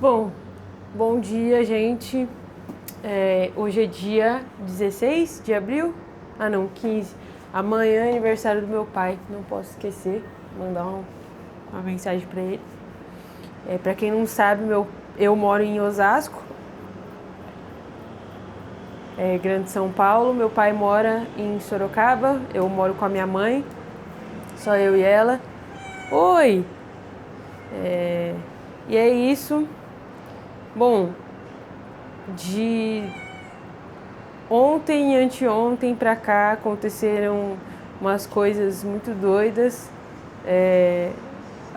Bom, bom dia, gente. Hoje é dia 16 de abril? Ah, não, 15. Amanhã é aniversário do meu pai, não posso esquecer. Mandar uma mensagem para ele. Para quem não sabe, eu moro em Osasco, Grande São Paulo. Meu pai mora em Sorocaba, eu moro com a minha mãe, só eu e ela. Oi! E é isso. Bom, de ontem e anteontem pra cá aconteceram umas coisas muito doidas.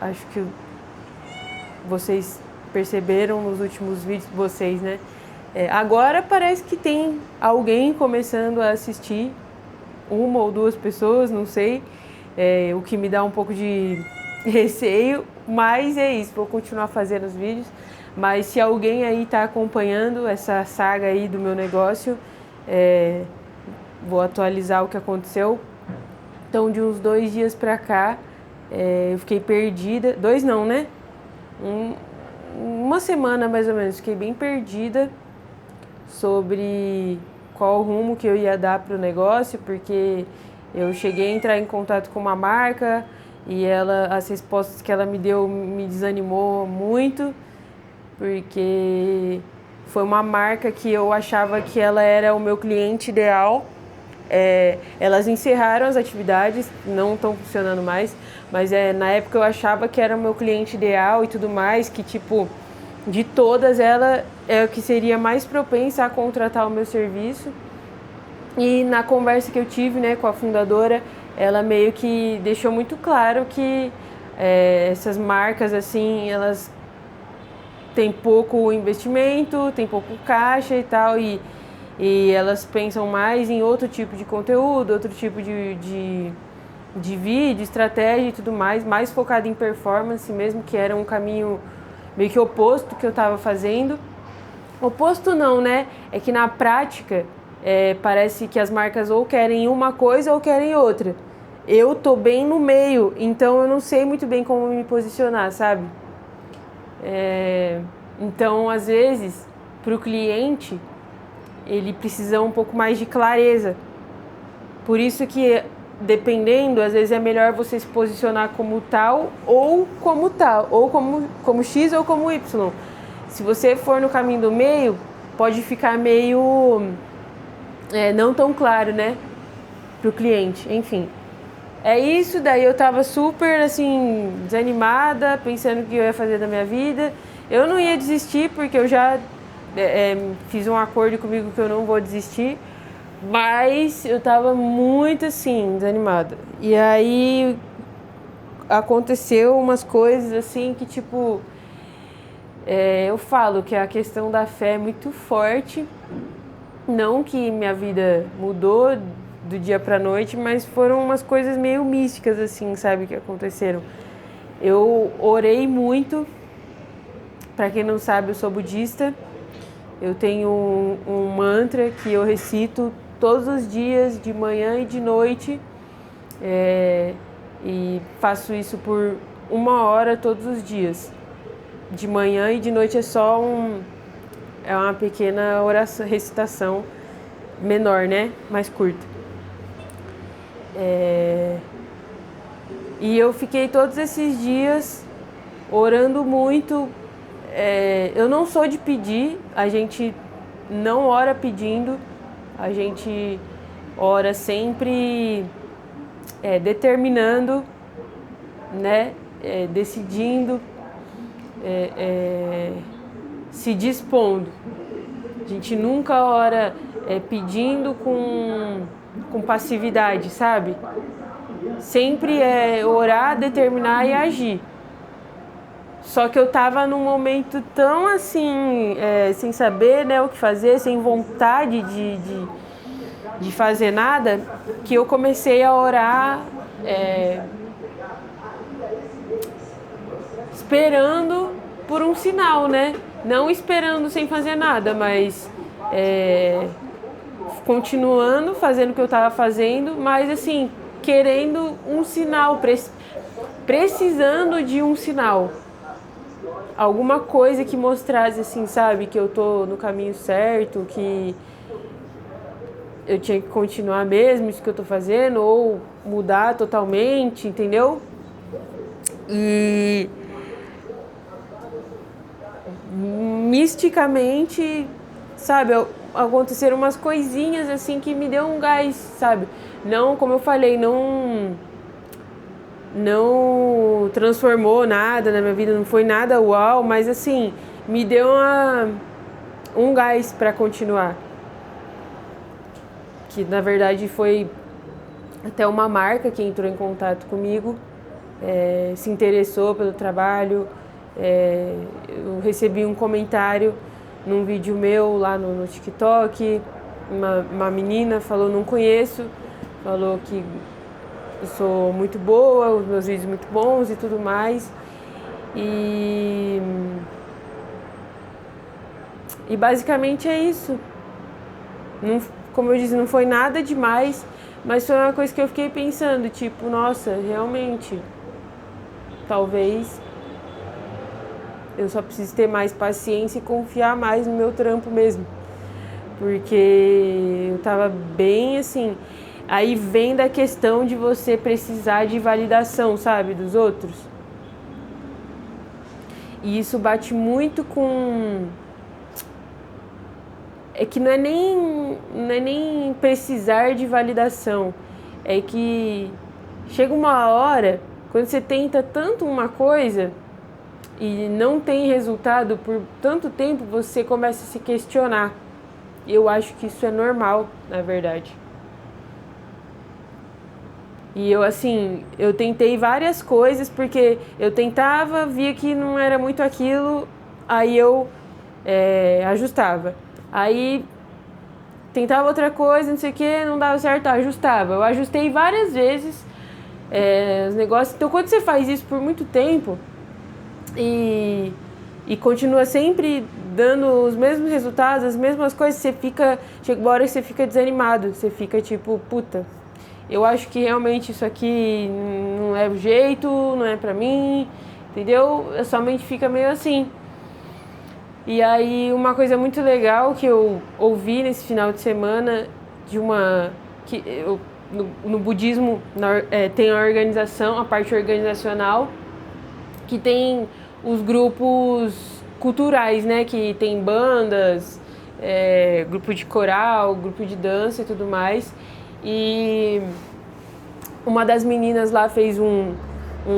Acho que vocês perceberam nos últimos vídeos de vocês, né? Agora parece que tem alguém começando a assistir, uma ou duas pessoas, não sei, o que me dá um pouco de receio, mas é isso, vou continuar fazendo os vídeos. Mas se alguém aí está acompanhando essa saga aí do meu negócio, vou atualizar o que aconteceu. Então, de uns 2 dias pra cá, eu fiquei perdida. 2 não, né? Uma semana mais ou menos, fiquei bem perdida sobre qual rumo que eu ia dar pro negócio, porque eu cheguei a entrar em contato com uma marca e as respostas que ela me deu me desanimou muito, porque foi uma marca que eu achava que ela era o meu cliente ideal. Elas encerraram as atividades, não estão funcionando mais, mas na época eu achava que era o meu cliente ideal e tudo mais, que tipo, de todas ela é o que seria mais propensa a contratar o meu serviço. E na conversa que eu tive, né, com a fundadora, ela meio que deixou muito claro que essas marcas assim, elas têm pouco investimento, têm pouco caixa e tal, e elas pensam mais em outro tipo de conteúdo, outro tipo de vídeo, estratégia e tudo mais focado em performance mesmo, que era um caminho meio que oposto do que eu estava fazendo. Oposto não, né? É que na prática parece que as marcas ou querem uma coisa ou querem outra. Eu tô bem no meio, então eu não sei muito bem como me posicionar, sabe? Então, às vezes, para o cliente, ele precisa um pouco mais de clareza. Por isso que, dependendo, às vezes é melhor você se posicionar como tal, ou como X ou como Y. Se você for no caminho do meio, pode ficar meio não tão claro, né, pro cliente. Enfim, é isso. Daí eu tava super, assim, desanimada, pensando o que eu ia fazer da minha vida. Eu não ia desistir, porque eu já fiz um acordo comigo que eu não vou desistir, mas eu tava muito, assim, desanimada. E aí aconteceu umas coisas, assim, que tipo... eu falo que a questão da fé é muito forte. Não que minha vida mudou do dia pra noite, mas foram umas coisas meio místicas, assim, sabe, que aconteceram. Eu orei muito. Pra quem não sabe, eu sou budista. Eu tenho um mantra que eu recito todos os dias, de manhã e de noite. E faço isso por 1 hora todos os dias. De manhã e de noite é só uma pequena oração, recitação menor, né? Mais curta. E eu fiquei todos esses dias orando muito. Eu não sou de pedir, a gente não ora pedindo, a gente ora sempre determinando, né? Decidindo, se dispondo. A gente nunca ora pedindo com passividade, sabe? Sempre é orar, determinar e agir. Só que eu tava num momento tão assim, sem saber, né, o que fazer, sem vontade de fazer nada, que eu comecei a orar esperando por um sinal, né? Não esperando sem fazer nada, mas continuando fazendo o que eu tava fazendo, mas assim, querendo um sinal, precisando de um sinal. alguma coisa que mostrasse, assim, sabe, que eu tô no caminho certo, que eu tinha que continuar mesmo isso que eu tô fazendo, ou mudar totalmente, entendeu? E misticamente, sabe, aconteceram umas coisinhas assim que me deu um gás, sabe? Não, como eu falei, não transformou nada na minha vida, não foi nada uau, mas assim, me deu um gás para continuar. Que na verdade foi até uma marca que entrou em contato comigo, se interessou pelo trabalho. Eu recebi um comentário num vídeo meu lá no TikTok. Uma menina falou, não conheço, falou que eu sou muito boa, os meus vídeos muito bons e tudo mais. E basicamente é isso. Não, como eu disse, não foi nada demais, mas foi uma coisa que eu fiquei pensando, tipo, nossa, realmente, talvez eu só preciso ter mais paciência e confiar mais no meu trampo mesmo. Porque eu tava bem assim. Aí vem da questão de você precisar de validação, sabe, dos outros. E isso bate muito com... É que não é nem precisar de validação. É que chega uma hora, quando você tenta tanto uma coisa e não tem resultado por tanto tempo, você começa a se questionar. Eu acho que isso é normal, na verdade. E eu, assim, eu tentei várias coisas, porque eu tentava, via que não era muito aquilo, aí eu ajustava. Aí tentava outra coisa, não sei o que, não dava certo, ajustava. Eu ajustei várias vezes os negócios. Então, quando você faz isso por muito tempo e continua sempre dando os mesmos resultados, as mesmas coisas, chega uma hora que você fica desanimado, você fica tipo, puta, eu acho que realmente isso aqui não é o jeito, não é pra mim, entendeu? A sua mente fica meio assim. E aí uma coisa muito legal que eu ouvi nesse final de semana de uma... no budismo tem a organização, a parte organizacional, que tem os grupos culturais, né? Que tem bandas, grupo de coral, grupo de dança e tudo mais. E uma das meninas lá fez um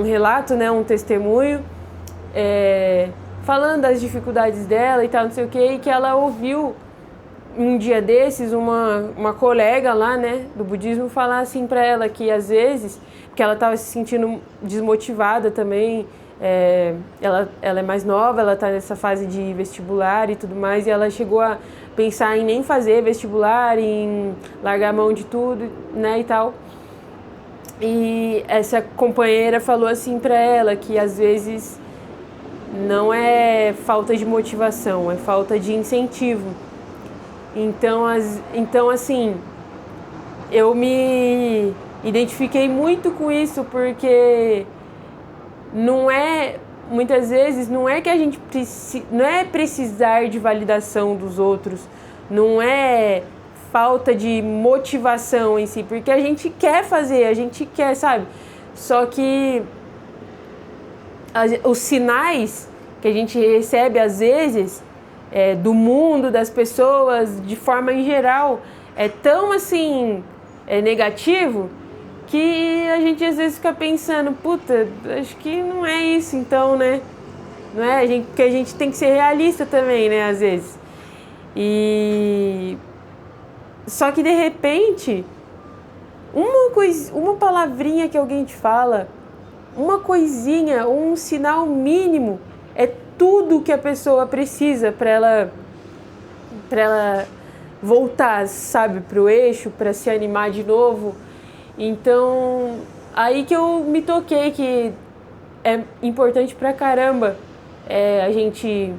relato, né? Um testemunho, falando das dificuldades dela e tal, não sei o que, e que ela ouviu um dia desses uma colega lá, né, do budismo falar assim pra ela que às vezes, porque ela estava se sentindo desmotivada também, ela é mais nova, ela tá nessa fase de vestibular e tudo mais, e ela chegou a pensar em nem fazer vestibular, em largar a mão de tudo, né, e tal. E essa companheira falou assim pra ela que às vezes não é falta de motivação, é falta de incentivo. Então assim, eu me identifiquei muito com isso, porque muitas vezes não é que a gente não é precisar de validação dos outros, não é falta de motivação em si, porque a gente quer fazer, a gente quer, sabe? Só que os sinais que a gente recebe às vezes do mundo, das pessoas, de forma em geral, é tão assim negativo, que a gente às vezes fica pensando, puta, acho que não é isso então, né? Não é? Porque a gente tem que ser realista também, né, às vezes. Só que de repente, uma palavrinha que alguém te fala, uma coisinha, um sinal mínimo, é tudo que a pessoa precisa para ela voltar, sabe, pro eixo, para se animar de novo. Então, aí que eu me toquei que é importante pra caramba a gente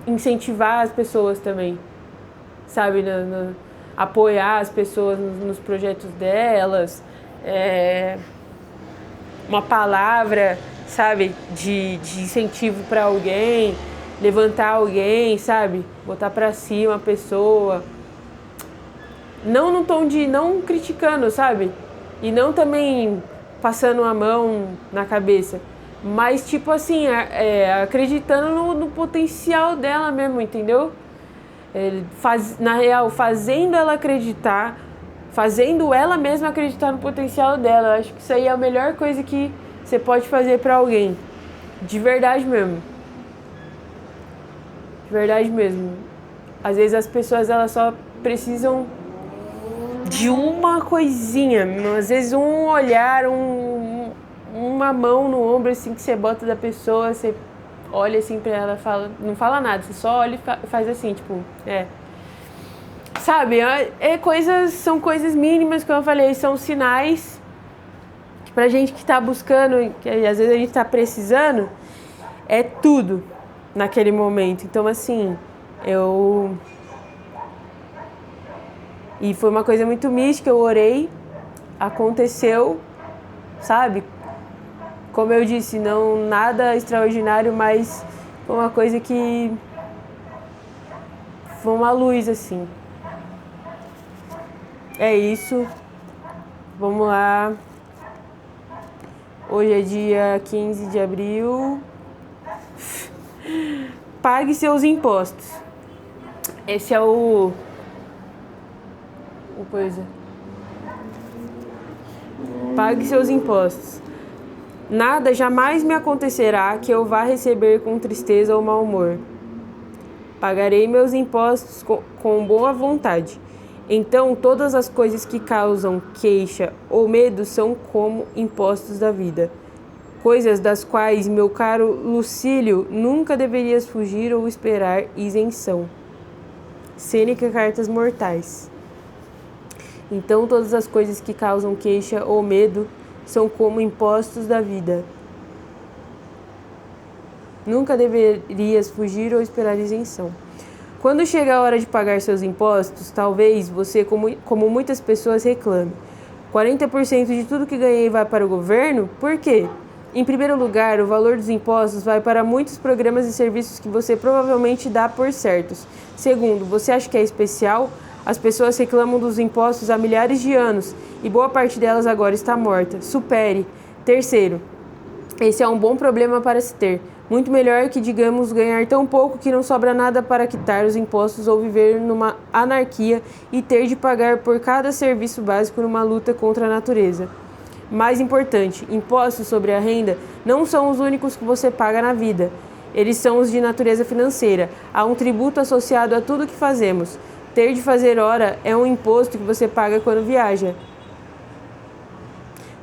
incentivar as pessoas também, sabe, apoiar as pessoas nos projetos delas, uma palavra, sabe? De incentivo para alguém, levantar alguém, sabe? Botar pra cima a pessoa. Não no tom de não criticando, sabe? E não também passando a mão na cabeça. Mas tipo assim, acreditando no potencial dela mesmo, entendeu? Na real, fazendo ela acreditar, fazendo ela mesma acreditar no potencial dela. Eu acho que isso aí é a melhor coisa que você pode fazer pra alguém. De verdade mesmo. De verdade mesmo. Às vezes as pessoas elas só precisam de uma coisinha. Às vezes um olhar, uma mão no ombro assim que você bota da pessoa, você olha assim pra ela, fala, não fala nada, você só olha e faz assim, tipo, sabe, são coisas mínimas, como eu falei, são sinais que pra gente que tá buscando, que às vezes a gente tá precisando, é tudo naquele momento. Então assim, e foi uma coisa muito mística, eu orei, aconteceu, sabe? Como eu disse, não nada extraordinário, mas foi uma coisa que foi uma luz, assim. É isso. Vamos lá. Hoje é dia 15 de abril. Pague seus impostos. Esse é o coisa. Pague seus impostos. Nada jamais me acontecerá que eu vá receber com tristeza ou mau humor. Pagarei meus impostos com boa vontade. Então, todas as coisas que causam queixa ou medo são como impostos da vida. Coisas das quais, meu caro Lucílio, nunca deverias fugir ou esperar isenção. Sêneca, Cartas Mortais. Então, todas as coisas que causam queixa ou medo são como impostos da vida. Nunca deverias fugir ou esperar isenção. Quando chega a hora de pagar seus impostos, talvez você, como muitas pessoas, reclame. 40% de tudo que ganhei vai para o governo? Por quê? Em primeiro lugar, o valor dos impostos vai para muitos programas e serviços que você provavelmente dá por certos. Segundo, você acha que é especial? As pessoas reclamam dos impostos há milhares de anos e boa parte delas agora está morta. Supere. Terceiro, esse é um bom problema para se ter. Muito melhor que, digamos, ganhar tão pouco que não sobra nada para quitar os impostos ou viver numa anarquia e ter de pagar por cada serviço básico numa luta contra a natureza. Mais importante, impostos sobre a renda não são os únicos que você paga na vida. Eles são os de natureza financeira. Há um tributo associado a tudo que fazemos. Ter de fazer hora é um imposto que você paga quando viaja.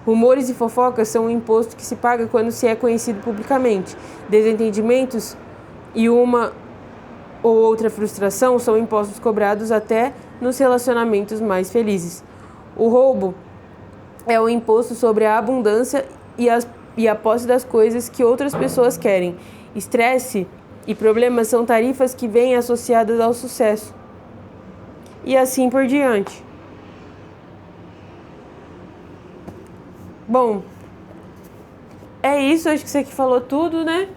Rumores e fofocas são um imposto que se paga quando se é conhecido publicamente. Desentendimentos e uma ou outra frustração são impostos cobrados até nos relacionamentos mais felizes. O roubo é o imposto sobre a abundância e a posse das coisas que outras pessoas querem. Estresse e problemas são tarifas que vêm associadas ao sucesso. E assim por diante. Bom, é isso, acho que você aqui falou tudo, né?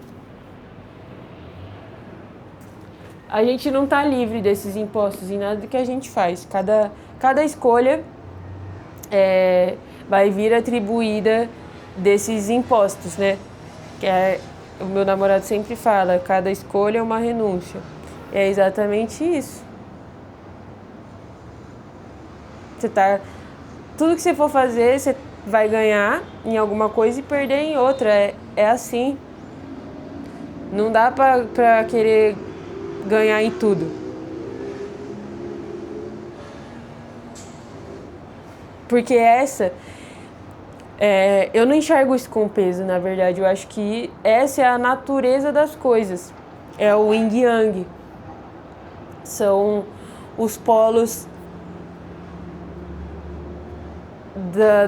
A gente não tá livre desses impostos em nada do que a gente faz. Cada escolha vai vir atribuída desses impostos, né? O meu namorado sempre fala, cada escolha é uma renúncia. É exatamente isso. Tudo que você for fazer, você vai ganhar em alguma coisa e perder em outra. É assim. Não dá pra querer ganhar em tudo. Porque eu não enxergo isso com peso, na verdade. Eu acho que essa é a natureza das coisas. É o yin e yang. São os polos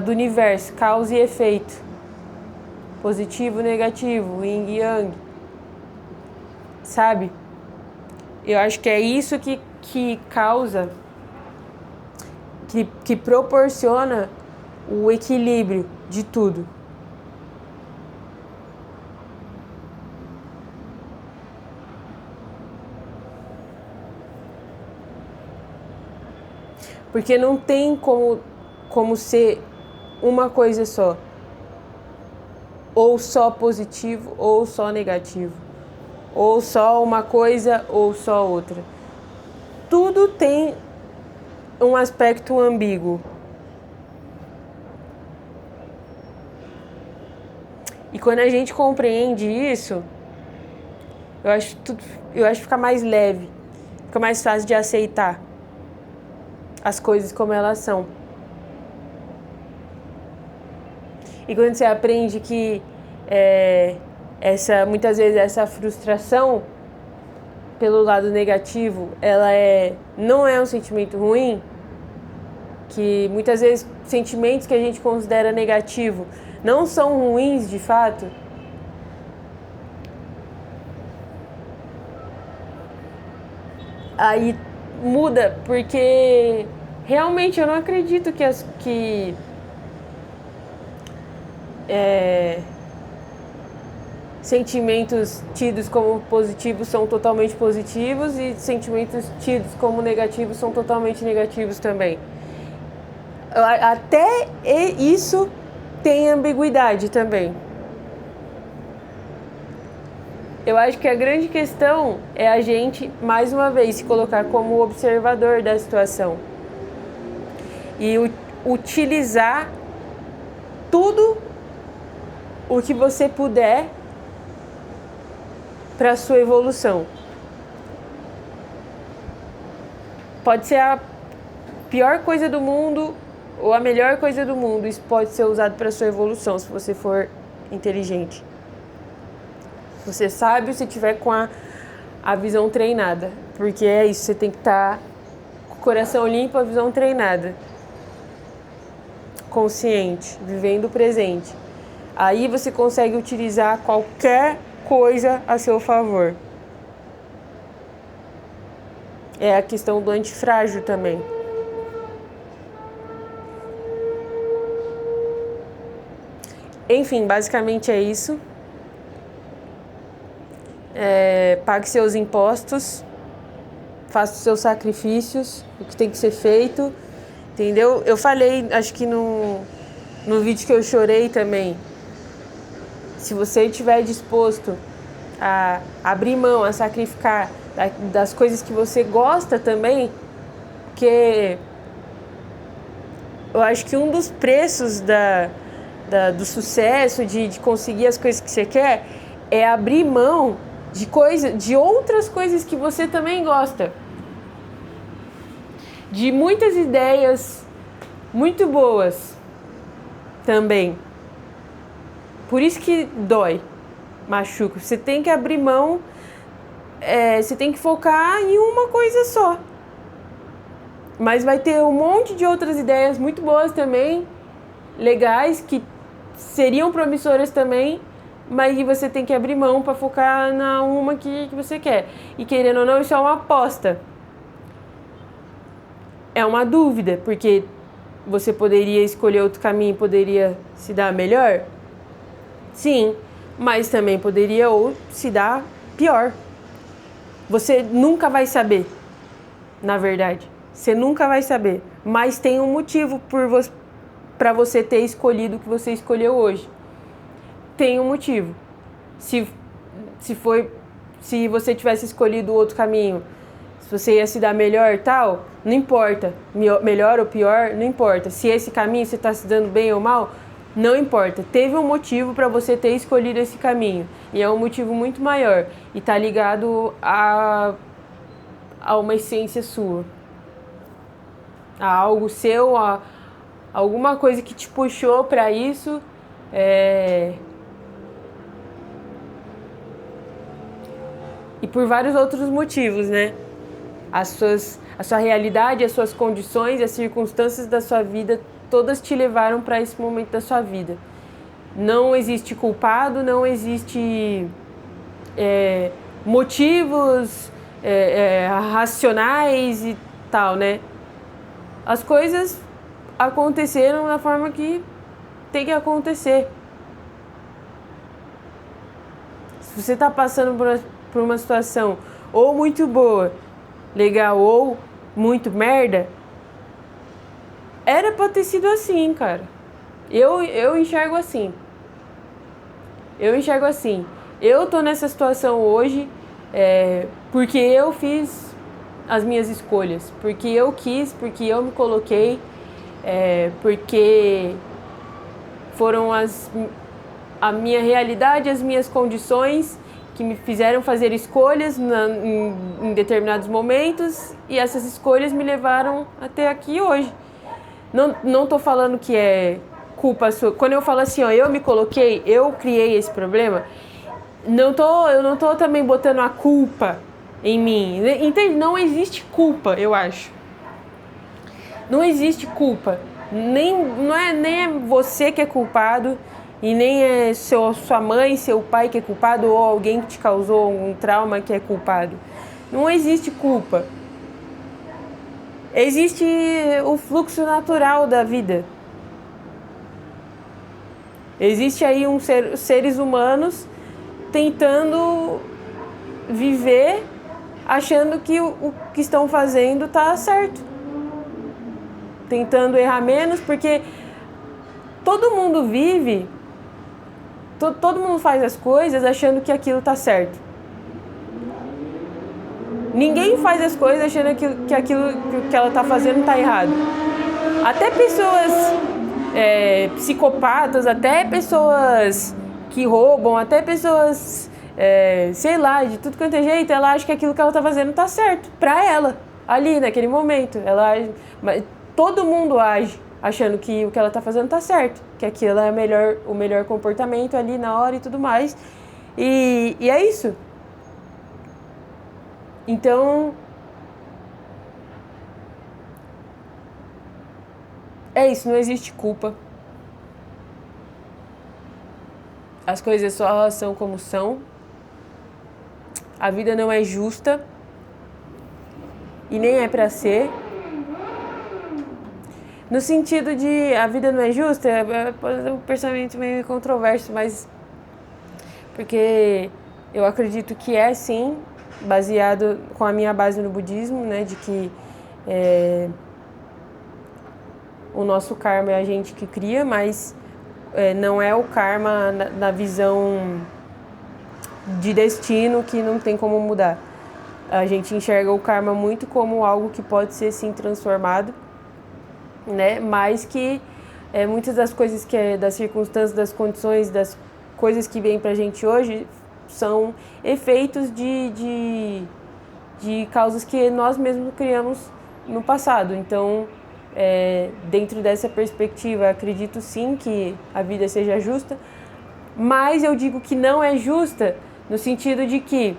do universo, causa e efeito, positivo e negativo, yin e yang, sabe? Eu acho que é isso que causa, que proporciona o equilíbrio de tudo. Porque não tem como ser uma coisa só. Ou só positivo, ou só negativo. Ou só uma coisa, ou só outra. Tudo tem um aspecto ambíguo. E quando a gente compreende isso, eu acho que fica mais leve, fica mais fácil de aceitar as coisas como elas são. E quando você aprende que muitas vezes essa frustração pelo lado negativo, ela não é um sentimento ruim, que muitas vezes sentimentos que a gente considera negativo não são ruins de fato, aí muda, porque realmente eu não acredito que sentimentos tidos como positivos são totalmente positivos e sentimentos tidos como negativos são totalmente negativos também. Até isso tem ambiguidade também. Eu acho que a grande questão é a gente, mais uma vez, se colocar como observador da situação e utilizar tudo o que você puder para a sua evolução. Pode ser a pior coisa do mundo ou a melhor coisa do mundo. Isso pode ser usado para a sua evolução, se você for inteligente. Você sabe se tiver com a visão treinada. Porque é isso, você tem que estar com o coração limpo, a visão treinada. Consciente, vivendo o presente. Aí você consegue utilizar qualquer coisa a seu favor. É a questão do antifrágil também. Enfim, basicamente é isso. Pague seus impostos, faça os seus sacrifícios, o que tem que ser feito, entendeu? Eu falei, acho que no vídeo que eu chorei também, se você estiver disposto a abrir mão, a sacrificar das coisas que você gosta também, porque eu acho que um dos preços do sucesso, de conseguir as coisas que você quer, é abrir mão de outras coisas que você também gosta. De muitas ideias muito boas também. Por isso que dói, machuca. Você tem que abrir mão, você tem que focar em uma coisa só. Mas vai ter um monte de outras ideias muito boas também, legais, que seriam promissoras também, mas que você tem que abrir mão para focar na uma que você quer. E querendo ou não, isso é uma aposta. É uma dúvida, porque você poderia escolher outro caminho, poderia se dar melhor? Sim, mas também poderia ou se dar pior. Você nunca vai saber, na verdade. Você nunca vai saber. Mas tem um motivo para você ter escolhido o que você escolheu hoje. Tem um motivo. Se você tivesse escolhido outro caminho, se você ia se dar melhor e tal, não importa. Melhor ou pior, não importa. Se esse caminho você está se dando bem ou mal, não importa. Teve um motivo para você ter escolhido esse caminho. E é um motivo muito maior. E está ligado a uma essência sua. A algo seu, a alguma coisa que te puxou para isso. E por vários outros motivos, né? A sua realidade, as suas condições, as circunstâncias da sua vida, todas te levaram para esse momento da sua vida. Não existe culpado, não existe motivos racionais e tal, né? As coisas aconteceram da forma que tem que acontecer. Se você está passando por uma situação ou muito boa, legal, ou muito merda, Era pra ter sido assim, cara. Eu enxergo assim. Eu enxergo assim. Eu tô nessa situação hoje porque eu fiz as minhas escolhas. Porque eu quis, porque eu me coloquei, porque foram a minha realidade, as minhas condições que me fizeram fazer escolhas em determinados momentos, e essas escolhas me levaram até aqui hoje. Não tô falando que é culpa sua. Quando eu falo assim, ó, eu me coloquei, eu criei esse problema, eu não tô também botando a culpa em mim. Entende? Não existe culpa, eu acho. Não existe culpa. Nem é você que é culpado, e nem é sua mãe, seu pai que é culpado, ou alguém que te causou um trauma que é culpado. Não existe culpa. Existe o fluxo natural da vida. Existe aí seres humanos tentando viver achando que o que estão fazendo está certo. Tentando errar menos, porque todo mundo vive, todo mundo faz as coisas achando que aquilo está certo. Ninguém faz as coisas achando que aquilo que ela está fazendo está errado. Até pessoas psicopatas, até pessoas que roubam, até pessoas, sei lá, de tudo quanto é jeito, ela acha que aquilo que ela está fazendo está certo. Pra ela, ali naquele momento. Mas todo mundo age achando que o que ela está fazendo está certo. Que aquilo é o melhor comportamento ali na hora e tudo mais. E é isso. Então, é isso, não existe culpa. As coisas só são como são. A vida não é justa. E nem é pra ser. No sentido de a vida não é justa, é um pensamento meio controverso, mas porque eu acredito que é sim, baseado com a minha base no budismo, né, de que o nosso karma é a gente que cria, mas não é o karma na visão de destino que não tem como mudar. A gente enxerga o karma muito como algo que pode ser sim transformado, né? Mas que muitas das coisas das circunstâncias, das condições, das coisas que vêm pra gente hoje são efeitos de causas que nós mesmos criamos no passado. Então, dentro dessa perspectiva, acredito sim que a vida seja justa, mas eu digo que não é justa no sentido de que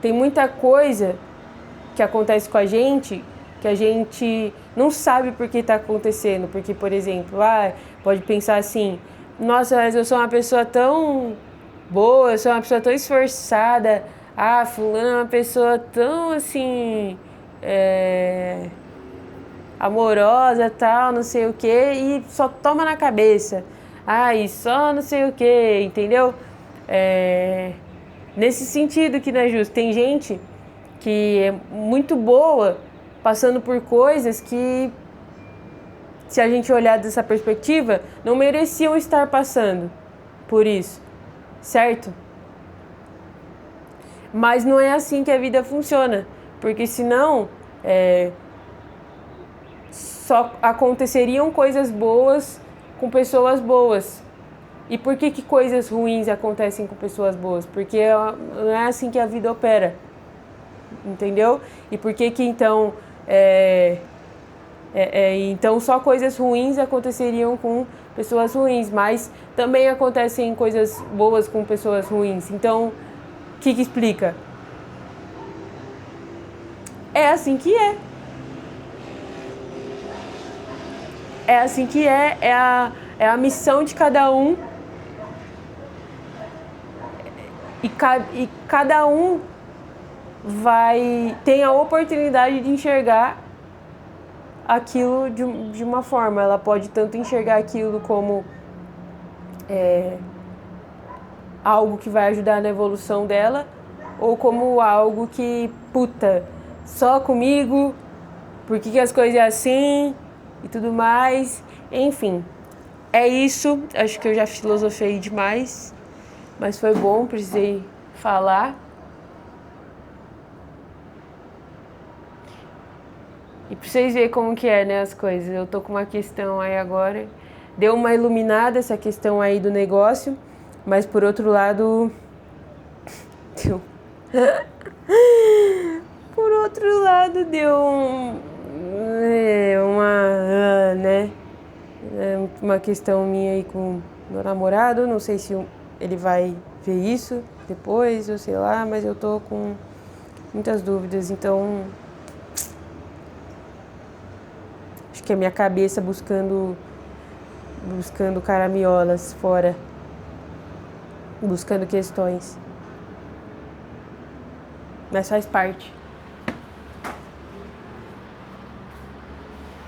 tem muita coisa que acontece com a gente que a gente não sabe por que está acontecendo. Porque, por exemplo, pode pensar assim, nossa, mas eu sou uma pessoa tão boa, eu sou uma pessoa tão esforçada, fulano é uma pessoa tão assim, amorosa, tal, não sei o que, e só toma na cabeça, e só não sei o que, entendeu? Nesse sentido que não é justo. Tem gente que é muito boa passando por coisas que, se a gente olhar dessa perspectiva, não mereciam estar passando por isso, certo? Mas não é assim que a vida funciona, porque senão só aconteceriam coisas boas com pessoas boas. E por que coisas ruins acontecem com pessoas boas? Porque não é assim que a vida opera, entendeu? E por que então então só coisas ruins aconteceriam com pessoas ruins, mas também acontecem coisas boas com pessoas ruins. Então, o que explica? É assim que é. É assim que é a missão de cada um. E cada um tem a oportunidade de enxergar aquilo de uma forma. Ela pode tanto enxergar aquilo como algo que vai ajudar na evolução dela, ou como algo que, só comigo, por que as coisas é assim e tudo mais. Enfim, é isso. Acho que eu já filosofei demais, mas foi bom, precisei falar. E pra vocês verem como que é, né, as coisas. Eu tô com uma questão aí agora. Deu uma iluminada essa questão aí do negócio, mas por outro lado... Deu... Por outro lado, deu né? Uma questão minha aí com meu namorado. Não sei se ele vai ver isso depois, ou sei lá, mas eu tô com muitas dúvidas, então acho que é minha cabeça buscando caramiolas fora, buscando questões. Mas faz parte.